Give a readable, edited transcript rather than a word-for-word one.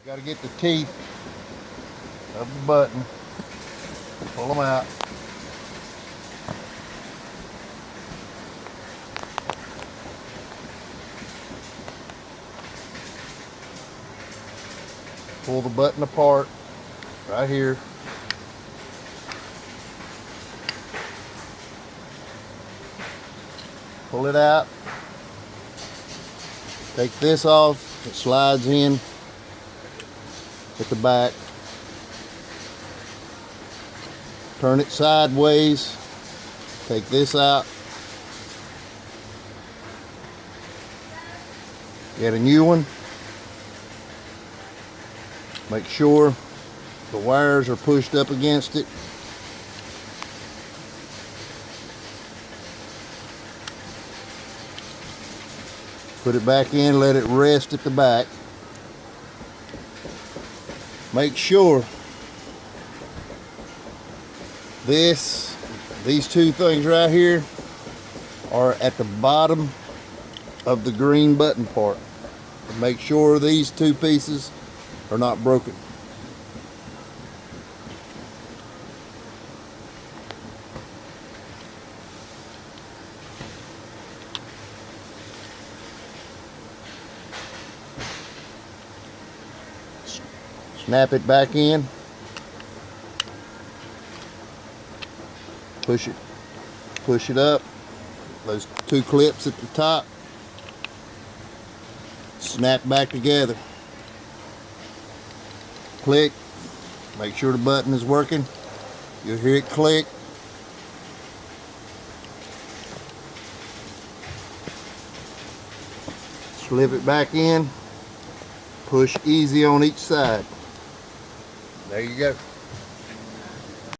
Got to get the teeth of the button, pull them out. Pull the button apart right here. Pull it out. Take this off. It slides in at the back. Turn it sideways. Take this out. Get a new one. Make sure the wires are pushed up against it. Put it back in, let it rest at the back. Make sure these two things right here are at the bottom of the green button part. Make sure these two pieces are not broken. Snap it back in. Push it up. Those two clips at the top. Snap back together. Click. Make sure the button is working. You'll hear it click. Slip it back in. Push easy on each side. There you go.